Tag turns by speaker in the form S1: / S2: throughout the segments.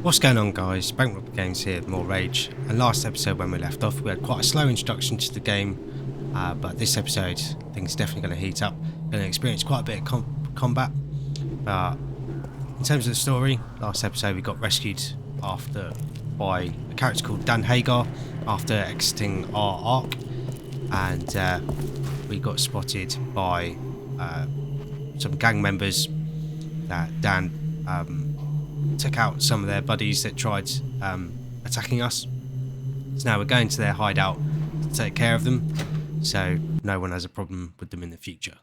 S1: What's going on, guys? Bankrupt Games here with more Rage. And last episode when we left off we had quite a slow introduction to the game, but this episode things are definitely going to heat up. Going to experience quite a bit of combat. In terms of the story, last episode we got rescued by a character called Dan Hagar after exiting our ark, and we got spotted by some gang members that Dan took out some of their buddies that tried attacking us. So now we're going to their hideout to take care of them, so no one has a problem with them in the future.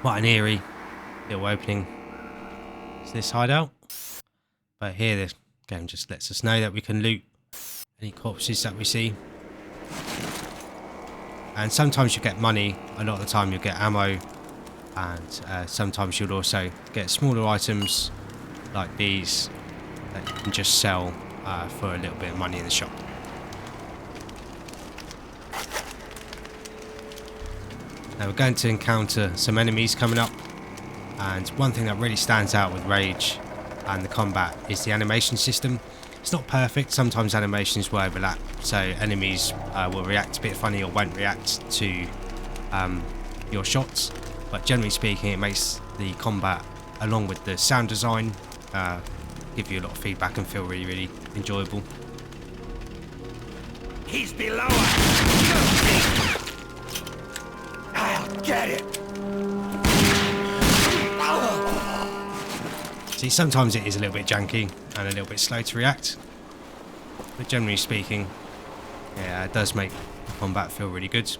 S1: Quite an eerie little opening to this hideout, but here the game just lets us know that we can loot any corpses that we see, and sometimes you get money, a lot of the time you'll get ammo, and sometimes you'll also get smaller items like these that you can just sell for a little bit of money in the shop. Now we're going to encounter some enemies coming up, and one thing that really stands out with Rage and the combat is the animation system. It's not perfect, sometimes animations will overlap, so enemies will react a bit funny or won't react to your shots. But generally speaking, it makes the combat, along with the sound design, give you a lot of feedback and feel really, really enjoyable.
S2: He's below us! I'll get it!
S1: See, sometimes it is a little bit janky and a little bit slow to react, but generally speaking, yeah, it does make the combat feel really good.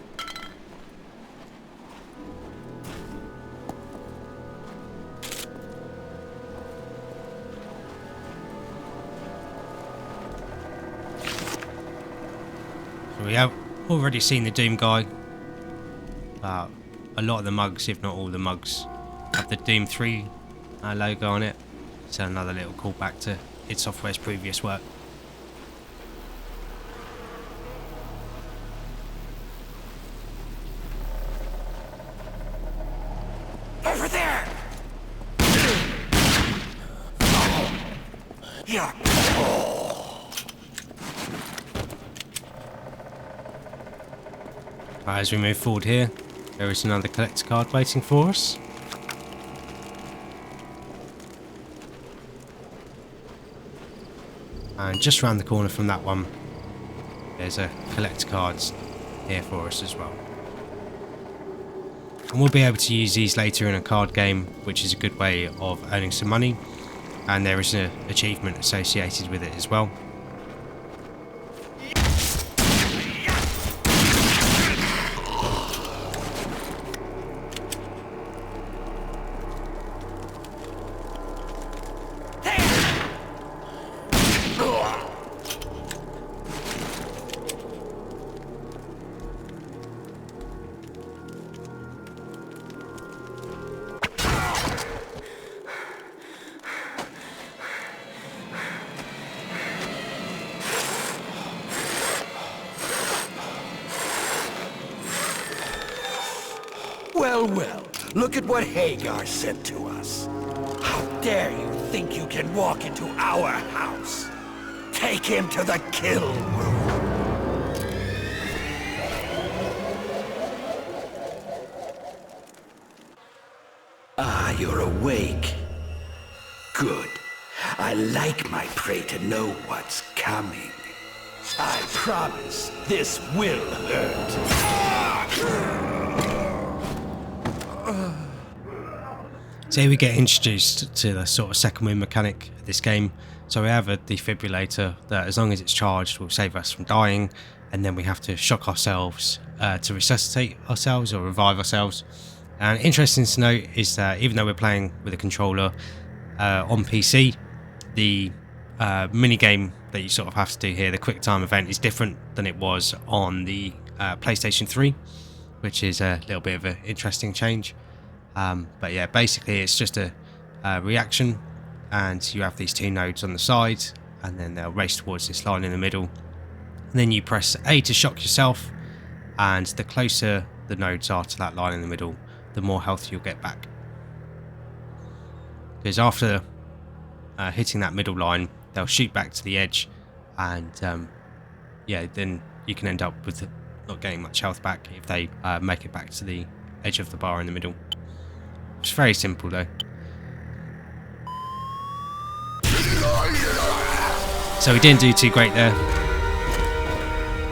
S1: We have already seen the Doom guy. A lot of the mugs, if not all the mugs, have the Doom 3 logo on it. So another little callback to id Software's previous work.
S2: Over there! Yeah.
S1: As we move forward here, there is another collector card waiting for us. And just around the corner from that one, there's a collector card here for us as well. And we'll be able to use these later in a card game, which is a good way of earning some money. And there is an achievement associated with it as well.
S2: Well, look at what Hagar said to us. How dare you think you can walk into our house? Take him to the kill room. Ah, you're awake. Good. I like my prey to know what's coming. I promise this will hurt.
S1: So here we get introduced to the sort of second wind mechanic of this game. So we have a defibrillator that, as long as it's charged, will save us from dying, and then we have to shock ourselves to resuscitate ourselves or revive ourselves. And interesting to note is that even though we're playing with a controller on PC, the mini game that you sort of have to do here, the quick time event, is different than it was on the PlayStation 3, which is a little bit of an interesting change. But yeah, basically it's just a reaction, and you have these two nodes on the side, and then they'll race towards this line in the middle, and then you press A to shock yourself, and the closer the nodes are to that line in the middle, the more health you'll get back. because after hitting that middle line, they'll shoot back to the edge, and yeah, then you can end up with not getting much health back if they make it back to the edge of the bar in the middle. It's very simple though. So we didn't do too great there,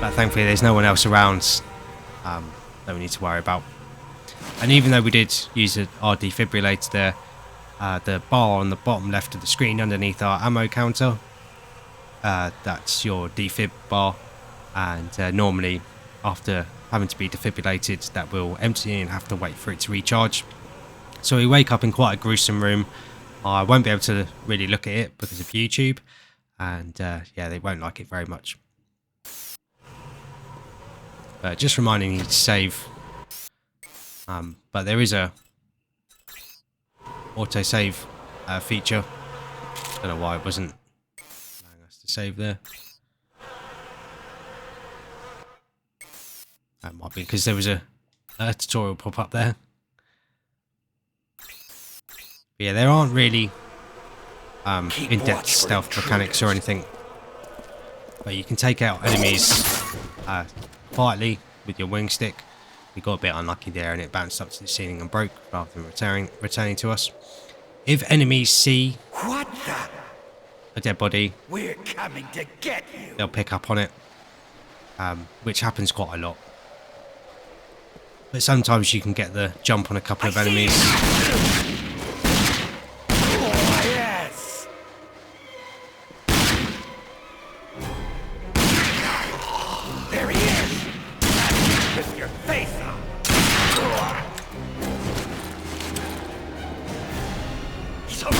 S1: but thankfully there's no one else around that we need to worry about. And even though we did use our defibrillator there, the bar on the bottom left of the screen underneath our ammo counter, that's your defib bar, and normally after having to be defibrillated that will empty and have to wait for it to recharge. So we wake up in quite a gruesome room. I won't be able to really look at it because of YouTube, and yeah, they won't like it very much. But just reminding you to save. But there is a autosave feature. Don't know why it wasn't allowing us to save there. That might be because there was a tutorial pop up there. But yeah, there aren't really in-depth stealth mechanics or anything, but you can take out enemies quietly with your wing stick. We got a bit unlucky there and it bounced up to the ceiling and broke rather than returning to us. If enemies see a dead body,
S2: we're coming to get you.
S1: They'll pick up on it, which happens quite a lot. But sometimes you can get the jump on a couple of enemies.
S2: Oh, yes. There he is. With your face on. He's over.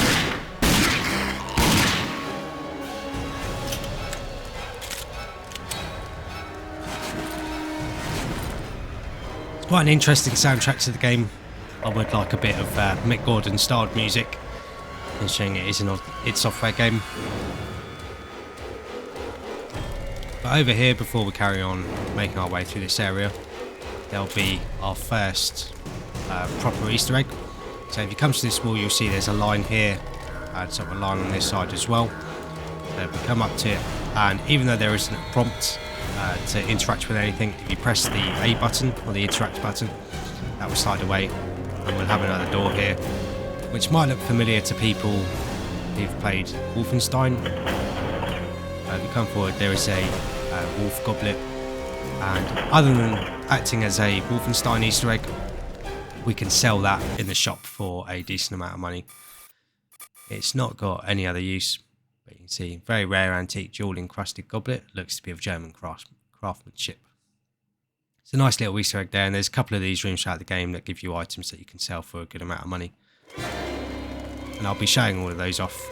S1: Quite an interesting soundtrack to the game. I would like a bit of Mick Gordon styled music, considering it is an id Software game. But over here, before we carry on making our way through this area, there'll be our first proper Easter egg. So if you come to this wall, you'll see there's a line here, and sort of a line on this side as well. So we come up to it, and even though there isn't a prompt to interact with anything, if you press the A button or the interact button, that will slide away, and we'll have another door here, which might look familiar to people who've played Wolfenstein. If you come forward, there is a wolf goblet, and other than acting as a Wolfenstein Easter egg, we can sell that in the shop for a decent amount of money. It's not got any other use. But you can see, very rare antique jewel encrusted goblet, looks to be of German craftsmanship. It's a nice little Easter egg there, and there's a couple of these rooms throughout the game that give you items that you can sell for a good amount of money. And I'll be showing all of those off.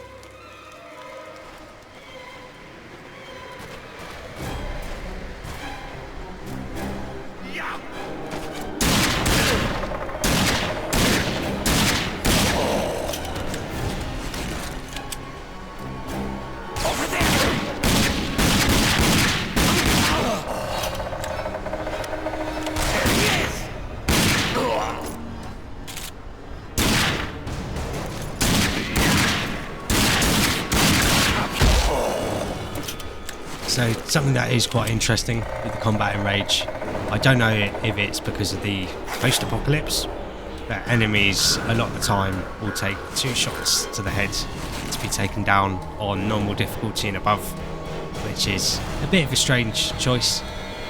S1: So something that is quite interesting with the combat in Rage, I don't know if it's because of the post-apocalypse, but enemies a lot of the time will take 2 shots to the head to be taken down on normal difficulty and above, which is a bit of a strange choice.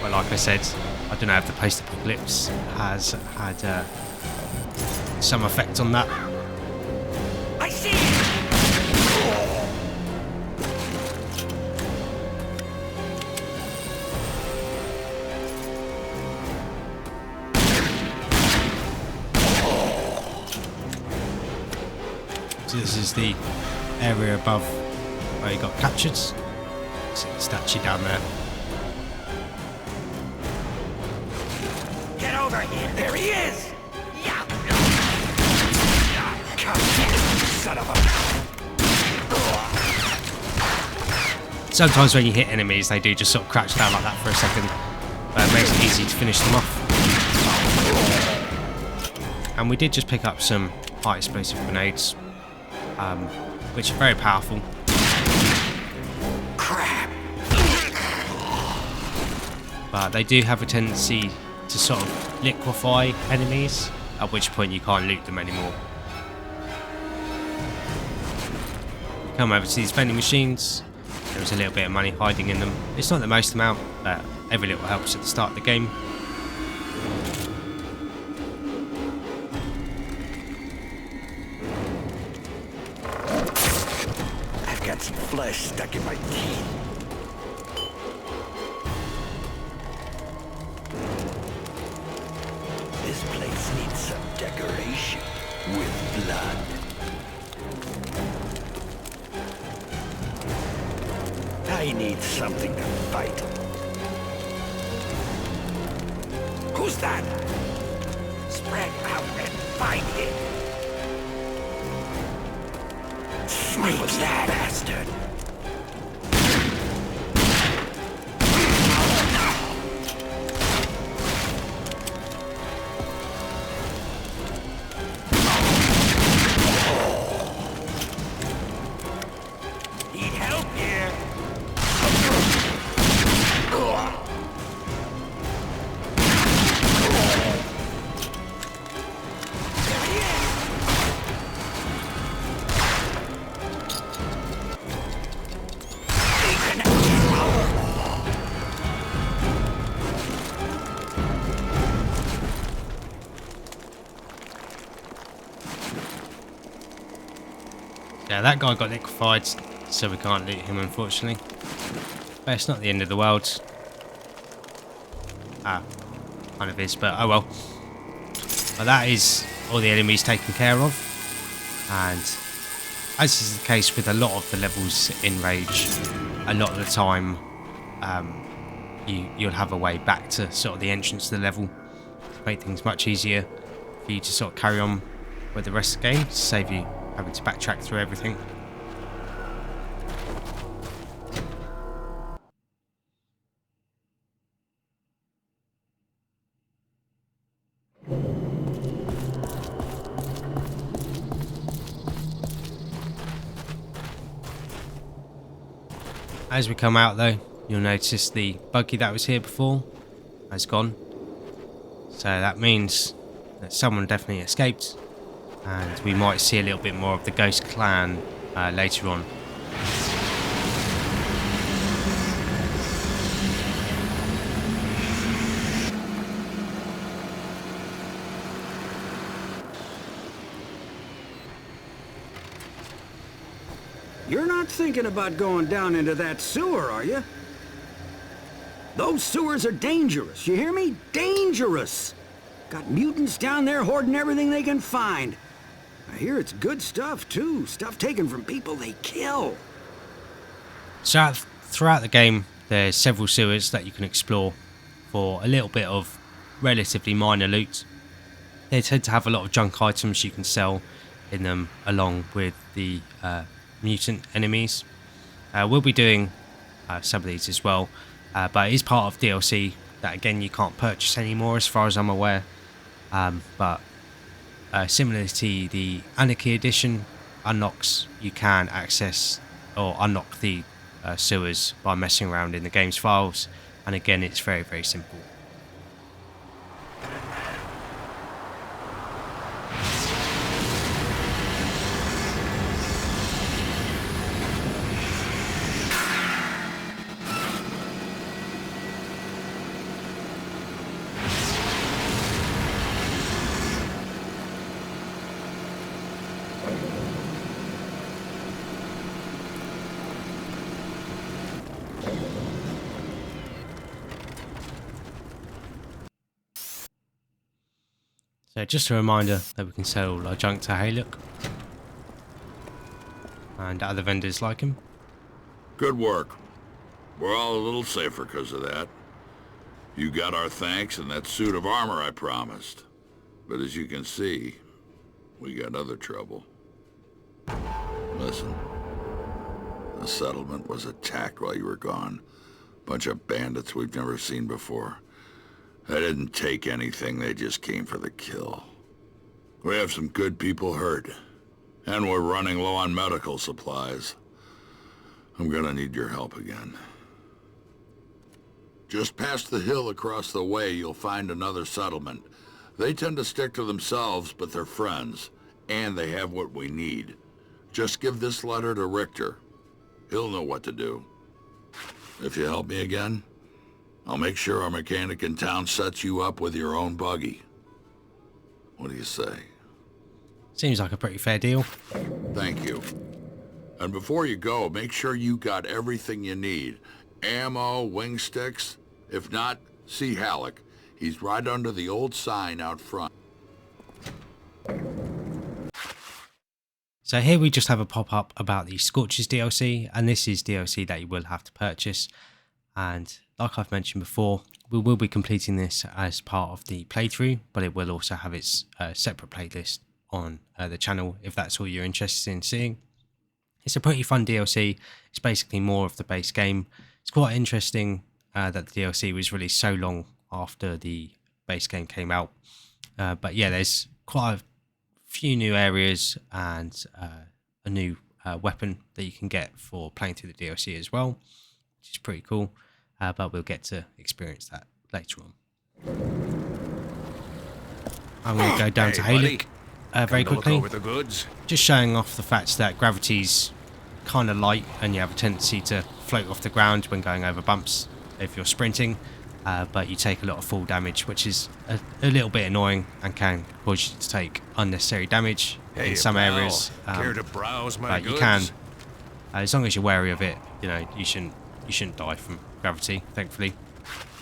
S1: But like I said, I don't know if the post-apocalypse has had some effect on that.
S2: I see it.
S1: So this is the area above where you got captured. See the statue down there.
S2: Get over here! There he is! Yeah. Come here, son of a...
S1: Sometimes when you hit enemies, they do just sort of crouch down like that for a second, but it makes it easy to finish them off. And we did just pick up some high explosive grenades. which are very powerful.
S2: Crap.
S1: But they do have a tendency to sort of liquefy enemies, at which point you can't loot them anymore. Come over to these vending machines. There's a little bit of money hiding in them. It's not the most amount, but every little helps at the start of the game.
S2: I've got some flesh stuck in my teeth. This place needs some decoration with blood. I need something to fight. Who's that? Spread out and find him. What was that bastard? Need help here?
S1: Yeah, that guy got liquefied, so we can't loot him, unfortunately. But it's not the end of the world. Kind of is, but oh well. But that is all the enemies taken care of. And as is the case with a lot of the levels in Rage, a lot of the time you'll have a way back to sort of the entrance to the level. Make things much easier for you to sort of carry on with the rest of the game, to save you having to backtrack through everything. As we come out though, you'll notice the buggy that was here before has gone. So that means that someone definitely escaped, and we might see a little bit more of the Ghost Clan later on.
S3: You're not thinking about going down into that sewer, are you? Those sewers are dangerous, you hear me? Dangerous! Got mutants down there hoarding everything they can find. I hear it's good stuff, too. Stuff taken from people they kill.
S1: So throughout the game, there's several sewers that you can explore for a little bit of relatively minor loot. They tend to have a lot of junk items you can sell in them, along with the mutant enemies. We'll be doing some of these as well, but it is part of DLC that again you can't purchase anymore as far as I'm aware. But similar to the Anarchy Edition unlocks, you can access or unlock the sewers by messing around in the game's files, and again it's very, very simple. So just a reminder that we can sell all our junk to Haylook and other vendors like him.
S4: Good work. We're all a little safer because of that. You got our thanks and that suit of armor I promised. But as you can see, we got other trouble. Listen, the settlement was attacked while you were gone. Bunch of bandits we've never seen before. They didn't take anything, they just came for the kill. We have some good people hurt. And we're running low on medical supplies. I'm gonna need your help again. Just past the hill across the way, you'll find another settlement. They tend to stick to themselves, but they're friends, and they have what we need. Just give this letter to Richter. He'll know what to do. If you help me again, I'll make sure our mechanic in town sets you up with your own buggy. What do you say?
S1: Seems like a pretty fair deal.
S4: Thank you. And before you go, make sure you got everything you need. Ammo, wing sticks. If not, see Halleck. He's right under the old sign out front.
S1: So here we just have a pop-up about the Scorchers DLC, and this is DLC that you will have to purchase. And like I've mentioned before, we will be completing this as part of the playthrough, but it will also have its separate playlist on the channel if that's all you're interested in seeing. It's a pretty fun DLC. It's basically more of the base game. It's quite interesting that the DLC was released so long after the base game came out. But yeah, there's quite a few new areas and a new weapon that you can get for playing through the DLC as well, which is pretty cool. But we'll get to experience that later on. I'm going to go down to Halleck very quickly.
S5: Over the goods.
S1: Just showing off the fact that gravity's kind of light and you have a tendency to float off the ground when going over bumps if you're sprinting, but you take a lot of fall damage, which is a little bit annoying and can cause you to take unnecessary damage in some areas.
S5: Care to browse my
S1: but
S5: goods?
S1: you can, as long as you're wary of it, you know, you shouldn't die from gravity, thankfully.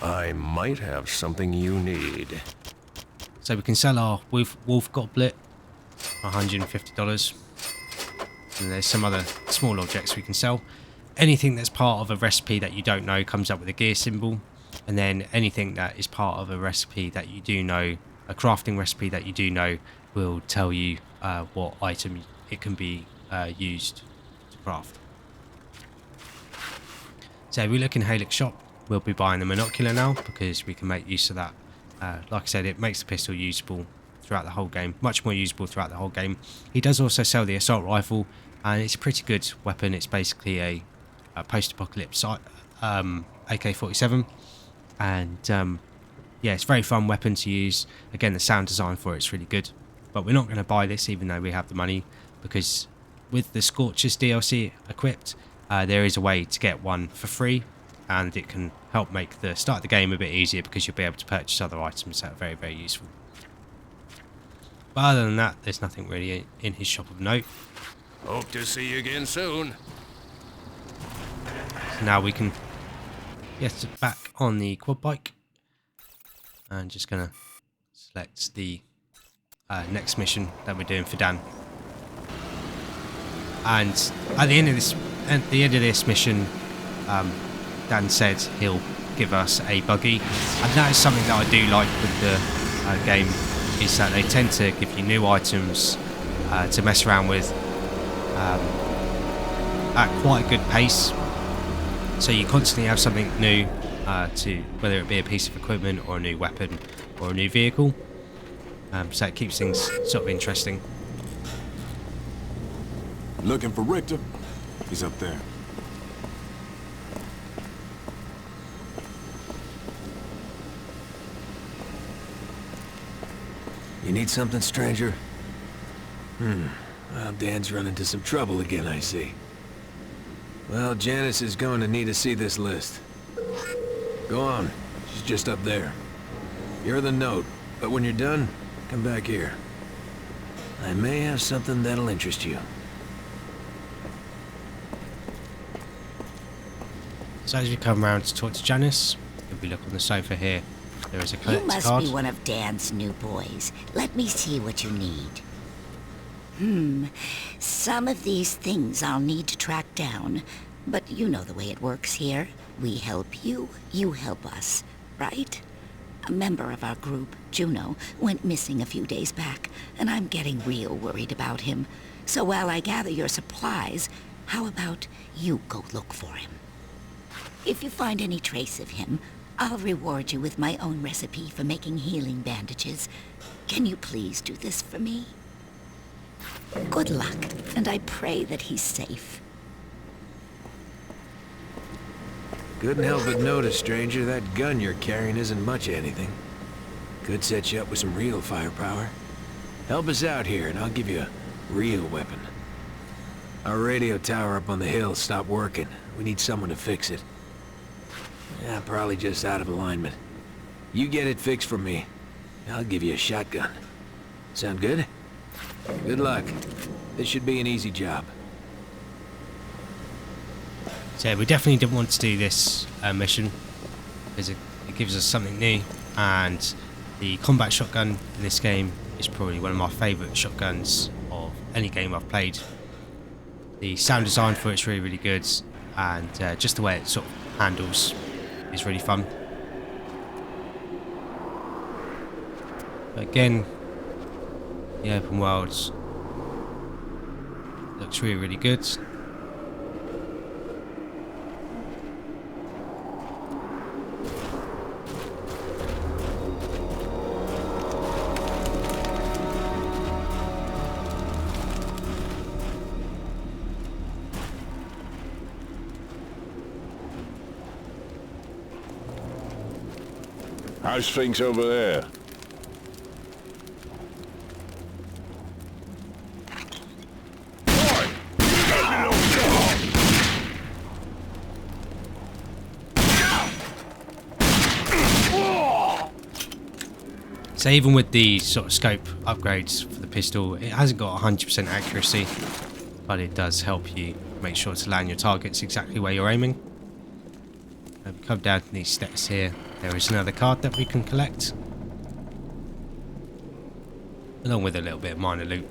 S5: I might have something you need.
S1: So we can sell our wolf goblet for $150. And there's some other small objects we can sell. Anything that's part of a recipe that you don't know comes up with a gear symbol. And then anything that is part of a recipe that you do know, a crafting recipe that you do know, will tell you what item it can be used to craft. So if we look in Halleck's shop, we'll be buying the monocular now because we can make use of that. Like I said, it makes the pistol usable throughout the whole game, much more usable throughout the whole game. He does also sell the assault rifle, and it's a pretty good weapon. It's basically a post-apocalypse AK-47, and yeah, it's a very fun weapon to use. Again, the sound design for it's really good, but we're not going to buy this even though we have the money, because with the Scorchers DLC equipped, there is a way to get one for free, and it can help make the start of the game a bit easier because you'll be able to purchase other items that are very, very useful. But other than that, there's nothing really in his shop of note.
S5: Hope to see you again soon.
S1: So now we can get back on the quad bike. And just going to select the next mission that we're doing for Dan. And at the end of this mission, Dan said he'll give us a buggy, and that is something that I do like with the game, is that they tend to give you new items to mess around with at quite a good pace. So you constantly have something new to, whether it be a piece of equipment or a new weapon or a new vehicle. So it keeps things sort of interesting.
S6: Looking for Richter? He's up there.
S7: You need something, stranger? Well, Dan's run into some trouble again, I see. Well, Janice is going to need to see this list. Go on. She's just up there. You're the note, but when you're done, come back here. I may have something that'll interest you.
S1: So as we come around to talk to Janice, if we look on the sofa here, there is a collect
S8: You must
S1: card.
S8: be one of Dan's new boys. Let me see what you need. Some of these things I'll need to track down. But you know the way it works here. We help you, you help us, right? A member of our group, Juno, went missing a few days back, and I'm getting real worried about him. So while I gather your supplies, how about you go look for him? If you find any trace of him, I'll reward you with my own recipe for making healing bandages. Can you please do this for me? Good luck, and I pray that he's safe.
S7: Couldn't help but notice, stranger, that gun you're carrying isn't much of anything. Could set you up with some real firepower. Help us out here, and I'll give you a real weapon. Our radio tower up on the hill stopped working. We need someone to fix it. Yeah, probably just out of alignment. You get it fixed for me. I'll give you a shotgun. Sound good? Good luck. This should be an easy job.
S1: So yeah, we definitely didn't want to do this mission because it gives us something new, and the combat shotgun in this game is probably one of my favourite shotguns of any game I've played. The sound design for it's really good, and just the way it sort of handles is really fun. But again, the open world looks really good.
S9: How's things over there?
S1: So even with the sort of scope upgrades for the pistol, it hasn't got 100% accuracy, but it does help you make sure to land your targets exactly where you're aiming. And we come down to these steps here. There is another card that we can collect, along with a little bit of minor loot.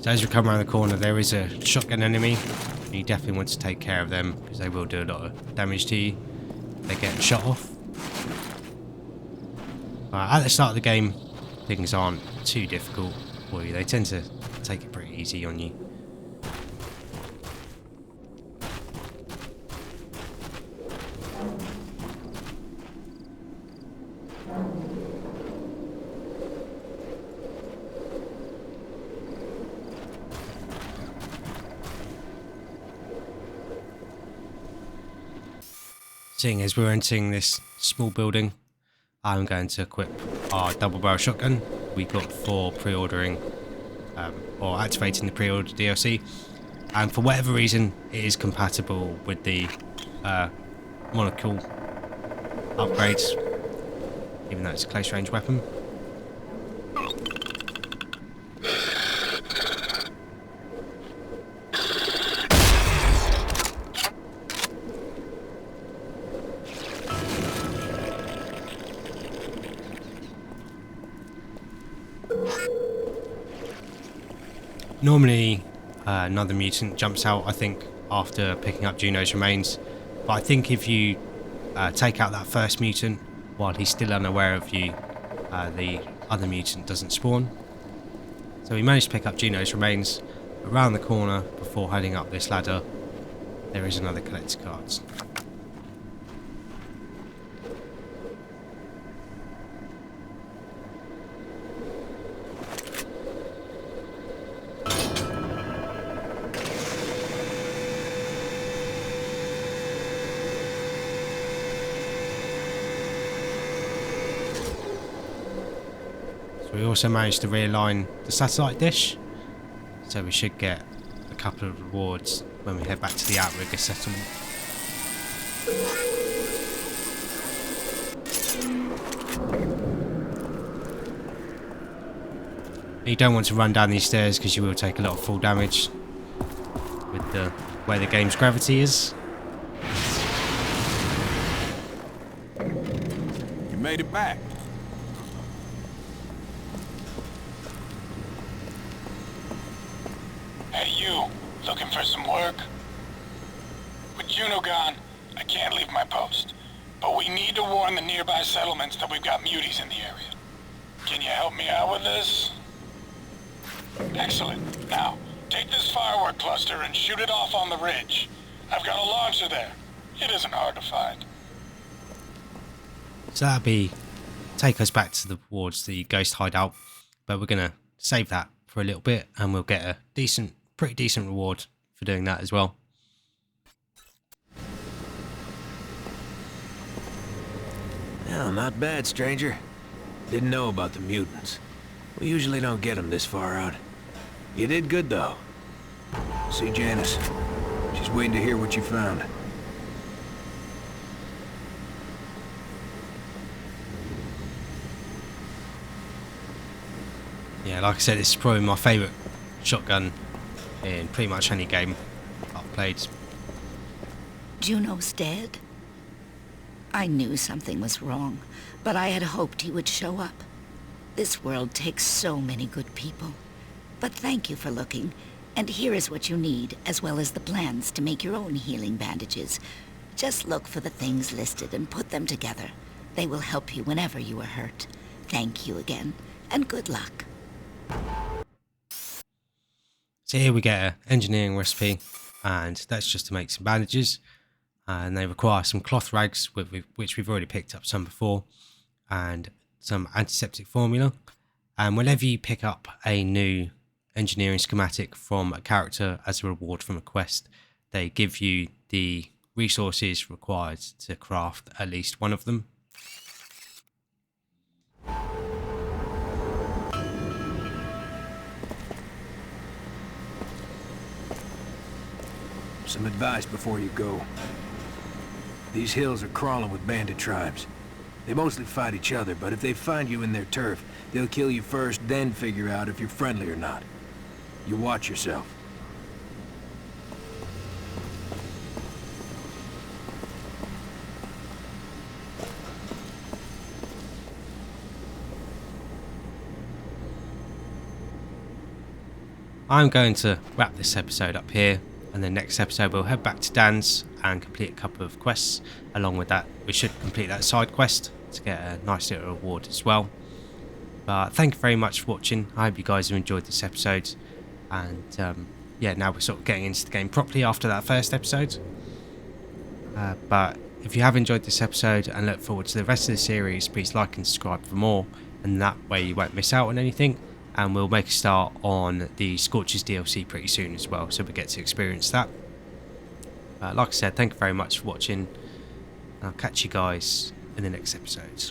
S1: So as we come around the corner, there is a shotgun enemy. You definitely want to take care of them because they will do a lot of damage to you. They get shot off. At the start of the game, things aren't too difficult for you. They tend to take it pretty easy on you. Seeing as we're entering this small building, I'm going to equip our double barrel shotgun we got for pre-ordering or activating the pre-order DLC, and for whatever reason it is compatible with the monocle upgrades, even though it's a close range weapon. Normally another mutant jumps out, I think, after picking up Juno's remains, but I think if you take out that first mutant while he's still unaware of you, the other mutant doesn't spawn. So we managed to pick up Juno's remains. Around the corner before heading up this ladder there is another collector card. We also managed to realign the satellite dish, so we should get a couple of rewards when we head back to the Outrigger settlement. You don't want to run down these stairs because you will take a lot of fall damage with the way the game's gravity is.
S6: You made it back.
S9: Hey, you. Looking for some work? With Juno gone, I can't leave my post. But we need to warn the nearby settlements that we've got muties in the area. Can you help me out with this? Excellent. Now, take this firework cluster and shoot it off on the ridge. I've got a launcher there. It isn't hard to find.
S1: So that'll take us back towards the ghost hideout, but we're gonna save that for a little bit, and we'll get a pretty decent reward for doing that as well.
S7: Well, not bad, stranger. Didn't know about the mutants. We usually don't get them this far out. You did good, though. See Janice. She's waiting to hear what you found.
S1: Yeah, like I said, this is probably my favourite shotgun in pretty much any game I've played.
S8: Juno's dead? I knew something was wrong, but I had hoped he would show up. This world takes so many good people. But thank you for looking, and here is what you need, as well as the plans to make your own healing bandages. Just look for the things listed and put them together. They will help you whenever you are hurt. Thank you again, and good luck.
S1: So here we get an engineering recipe, and that's just to make some bandages, and they require some cloth rags, which we've already picked up some before, and some antiseptic formula. And whenever you pick up a new engineering schematic from a character as a reward from a quest, they give you the resources required to craft at least one of them.
S7: Some advice before you go. These hills are crawling with bandit tribes. They mostly fight each other, but if they find you in their turf, they'll kill you first, then figure out if you're friendly or not. You watch yourself.
S1: I'm going to wrap this episode up here, and the next episode we'll head back to Dan's and complete a couple of quests. Along with that, we should complete that side quest to get a nice little reward as well. But thank you very much for watching. I hope you guys have enjoyed this episode, and yeah, now we're sort of getting into the game properly after that first episode. But if you have enjoyed this episode and look forward to the rest of the series, please like and subscribe for more, and that way you won't miss out on anything. And we'll make a start on the Scorches DLC pretty soon as well, so we get to experience that. Like I said, thank you very much for watching. I'll catch you guys in the next episode.